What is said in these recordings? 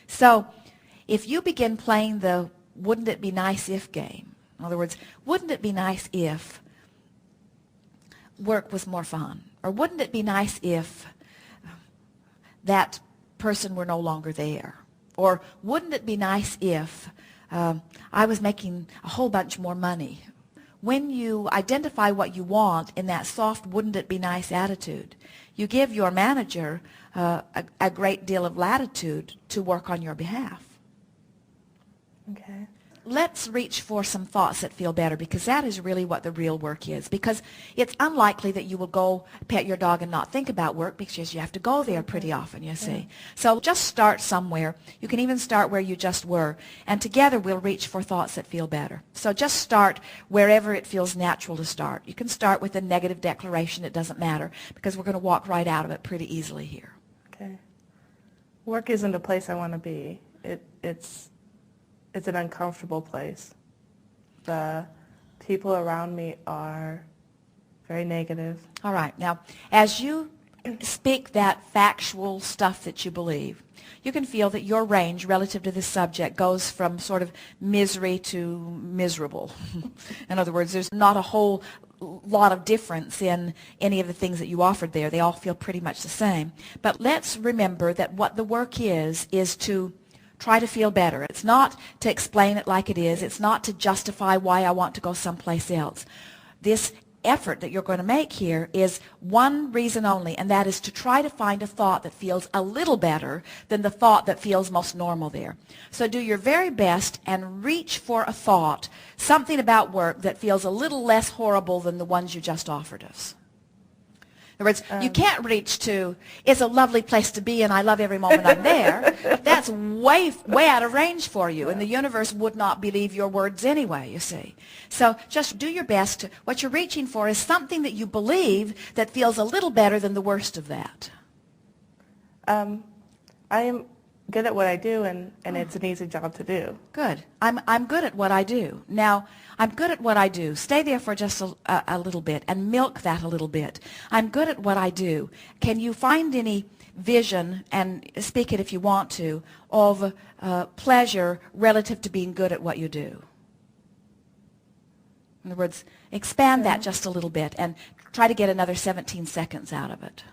So if you begin playing the wouldn't it be nice if game, in other words, wouldn't it be nice if work was more fun? Or wouldn't it be nice if that person were no longer there? Or wouldn't it be nice if I was making a whole bunch more money? When you identify what you want in that soft wouldn't it be nice attitude, you give your manager a great deal of latitude to work on your behalf. Okay. Let's reach for some thoughts that feel better, because that is really what the real work is. Because it's unlikely that you will go pet your dog and not think about work, because you have to go there pretty often, you see. So just start somewhere. You can even start where you just were. And together we'll reach for thoughts that feel better. So just start wherever it feels natural to start. You can start with a negative declaration. It doesn't matter, because we're going to walk right out of it pretty easily here. Okay. Work isn't a place I want to be. It's an uncomfortable place. The people around me are very negative. All right. Now, as you speak that factual stuff that you believe, you can feel that your range relative to this subject goes from sort of misery to miserable. In other words, there's not a whole lot of difference in any of the things that you offered there. They all feel pretty much the same. But let's remember that what the work is to try to feel better. It's not to explain it like it is. It's not to justify why I want to go someplace else. This effort that you're going to make here is one reason only, and that is to try to find a thought that feels a little better than the thought that feels most normal there. So do your very best and reach for a thought, something about work that feels a little less horrible than the ones you just offered us. In other words, you can't reach to, it's a lovely place to be and I love every moment I'm there. That's way out of range for you, and the universe would not believe your words anyway, you see. So just do your best. What you're reaching for is something that you believe that feels a little better than the worst of that. I am good at what I do, and it's an easy job to do. Good. I'm good at what I do. Now, I'm good at what I do. Stay there for just a little bit and milk that a little bit. I'm good at what I do. Can you find any vision, and speak it if you want to, of pleasure relative to being good at what you do? In other words, expand that just a little bit and try to get another 17 seconds out of it.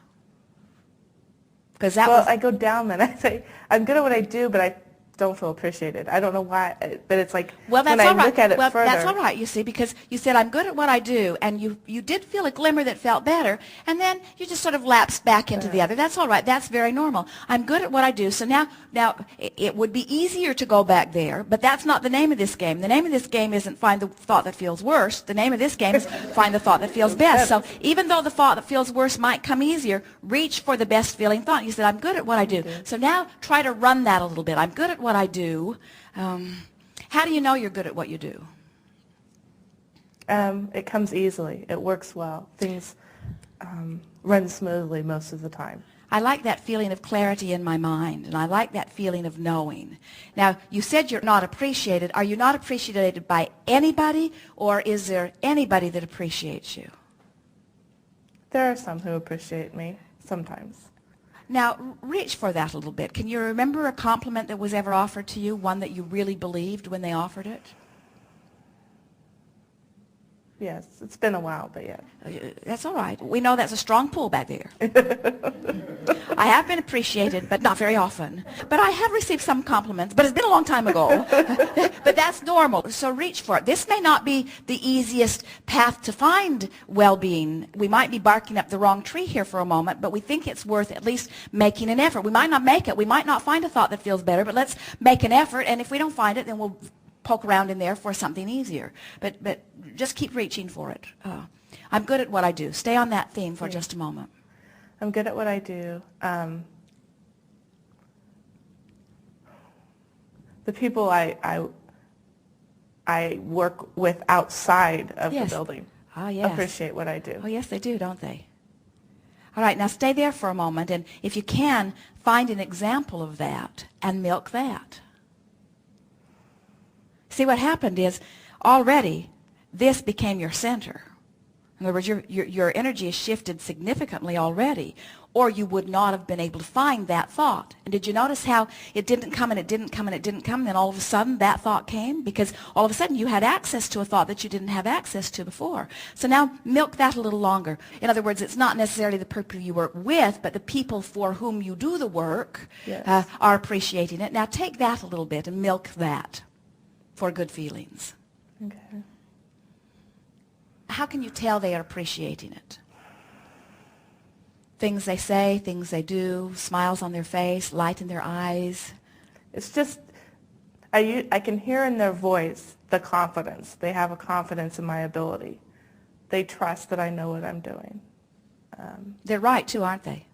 Well, I go down then. I say, I'm good at what I do, but I don't feel appreciated. I don't know why, but it's like when I look at it further. That's all right, you see, because you said, I'm good at what I do, and you did feel a glimmer that felt better, and then you just sort of lapsed back into the other. That's all right. That's very normal. I'm good at what I do, so now it would be easier to go back there, but that's not the name of this game. The name of this game isn't find the thought that feels worse. The name of this game is find the thought that feels best. So even though the thought that feels worse might come easier, reach for the best feeling thought. You said, I'm good at what I do. So now try to run that a little bit. I'm good at what I do. How do you know you're good at what you do? It comes easily. It works well. Things run smoothly most of the time. I like that feeling of clarity in my mind, and I like that feeling of knowing. Now, you said you're not appreciated. Are you not appreciated by anybody, or is there anybody that appreciates you? There are some who appreciate me sometimes. Now, reach for that a little bit. Can you remember a compliment that was ever offered to you, one that you really believed when they offered it? Yes, it's been a while, but yeah. That's all right. We know that's a strong pull back there. I have been appreciated, but not very often. But I have received some compliments, but it's been a long time ago. But that's normal, so reach for it. This may not be the easiest path to find well-being. We might be barking up the wrong tree here for a moment, but we think it's worth at least making an effort. We might not make it. We might not find a thought that feels better, but let's make an effort, and if we don't find it, then we'll poke around in there for something easier. But just keep reaching for it. I'm good at what I do. Stay on that theme for just a moment. I'm good at what I do. The people I work with outside of the building appreciate what I do. Oh, yes, they do, don't they? All right, now stay there for a moment, and if you can, find an example of that and milk that. See, what happened is already this became your center. In other words, your energy has shifted significantly already, or you would not have been able to find that thought. And did you notice how it didn't come and it didn't come and it didn't come, and then all of a sudden that thought came? Because all of a sudden you had access to a thought that you didn't have access to before. So now milk that a little longer. In other words, it's not necessarily the people you work with, but the people for whom you do the work are appreciating it. Now take that a little bit and milk that for good feelings. Okay. How can you tell they are appreciating it? Things they say, things they do, smiles on their face, light in their eyes. It's just, I can hear in their voice the confidence. They have a confidence in my ability. They trust that I know what I'm doing. They're right too, aren't they?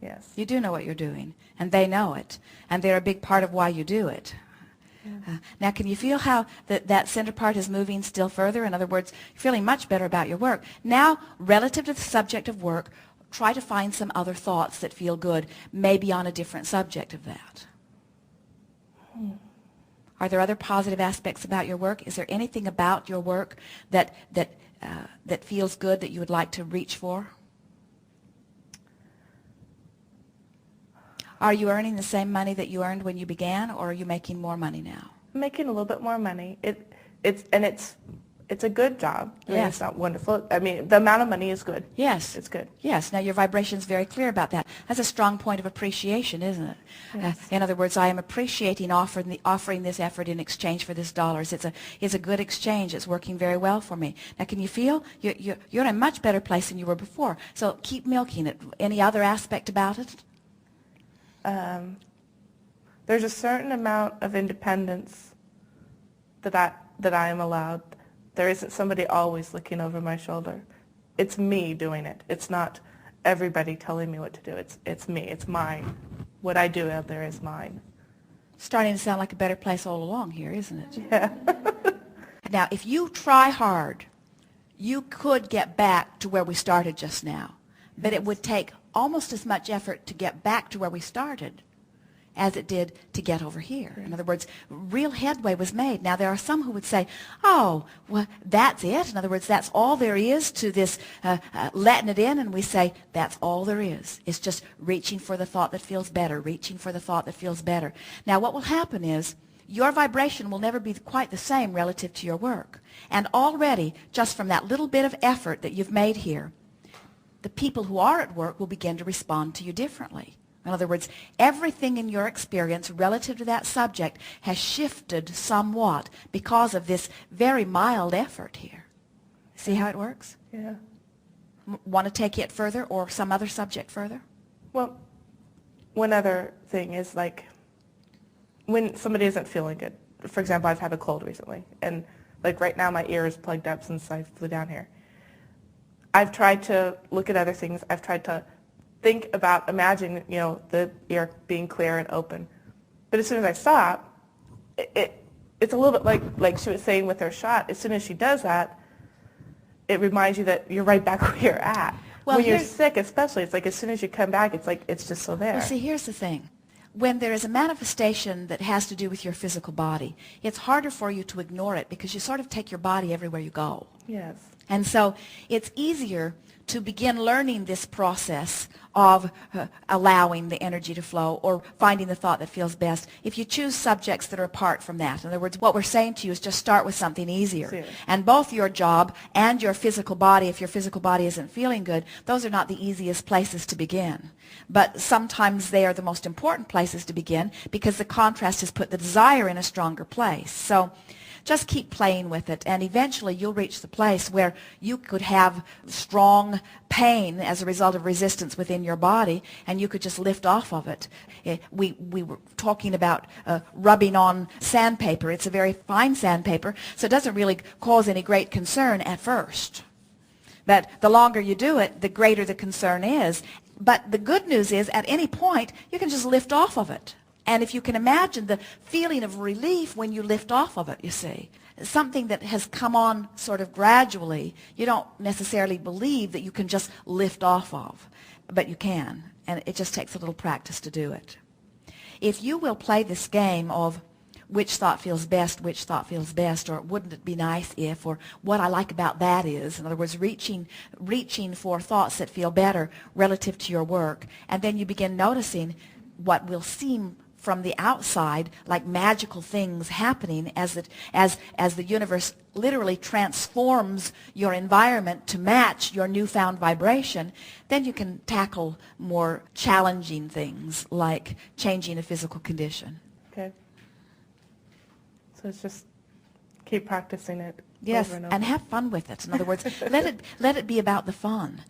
Yes. You do know what you're doing, and they know it, and they're a big part of why you do it. Yeah. Now, can you feel how that center part is moving still further? In other words, you're feeling much better about your work. Now, relative to the subject of work, try to find some other thoughts that feel good, maybe on a different subject of that. Are there other positive aspects about your work? Is there anything about your work that feels good that you would like to reach for? Are you earning the same money that you earned when you began, or are you making more money now? I'm making a little bit more money. It's a good job. I mean, it's not wonderful. I mean, the amount of money is good. Yes. It's good. Yes. Now, your vibration is very clear about that. That's a strong point of appreciation, isn't it? Yes. In other words, I am appreciating offering this effort in exchange for this dollars. It's a good exchange. It's working very well for me. Now, can you feel? You're in a much better place than you were before. So keep milking it. Any other aspect about it? There's a certain amount of independence that I am allowed. There isn't somebody always looking over my shoulder. It's me doing it. It's not everybody telling me what to do. It's me. It's mine. What I do out there is mine. Starting to sound like a better place all along here, isn't it? Yeah. Now, if you try hard, you could get back to where we started just now. But it would take almost as much effort to get back to where we started as it did to get over here. In other words, real headway was made. Now, there are some who would say, oh, well, that's it. In other words, that's all there is to this letting it in. And we say, that's all there is. It's just reaching for the thought that feels better, reaching for the thought that feels better. Now, what will happen is your vibration will never be quite the same relative to your work. And already, just from that little bit of effort that you've made here, the people who are at work will begin to respond to you differently. In other words, everything in your experience relative to that subject has shifted somewhat because of this very mild effort here. See how it works? Yeah. Want to take it further or some other subject further? Well, one other thing is like when somebody isn't feeling good. For example, I've had a cold recently, and like right now my ear is plugged up since I flew down here. I've tried to look at other things. I've tried to think about, imagine, the ear being clear and open. But as soon as I stop, it's a little bit like she was saying with her shot. As soon as she does that, it reminds you that you're right back where you're at. Well, when you're sick especially, it's like as soon as you come back, it's like it's just so there. Well, see, here's the thing. When there is a manifestation that has to do with your physical body, it's harder for you to ignore it because you sort of take your body everywhere you go. Yes. And so it's easier to begin learning this process of allowing the energy to flow or finding the thought that feels best if you choose subjects that are apart from that. In other words, what we're saying to you is just start with something easier. Sure. And both your job and your physical body, if your physical body isn't feeling good, those are not the easiest places to begin. But sometimes they are the most important places to begin because the contrast has put the desire in a stronger place. So just keep playing with it, and eventually you'll reach the place where you could have strong pain as a result of resistance within your body, and you could just lift off of it. We were talking about rubbing on sandpaper. It's a very fine sandpaper, so it doesn't really cause any great concern at first. But the longer you do it, the greater the concern is. But the good news is, at any point, you can just lift off of it. And if you can imagine the feeling of relief when you lift off of it, you see, something that has come on sort of gradually, you don't necessarily believe that you can just lift off of, but you can, and it just takes a little practice to do it. If you will play this game of which thought feels best, or wouldn't it be nice if, or what I like about that is. In other words, reaching for thoughts that feel better relative to your work. And then you begin noticing what will seem from the outside like magical things happening as the universe literally transforms your environment to match your newfound vibration. Then you can tackle more challenging things like changing a physical condition. Okay. So it's just keep practicing it Yes, over and over. and have fun with it. In other words, let it be about the fun.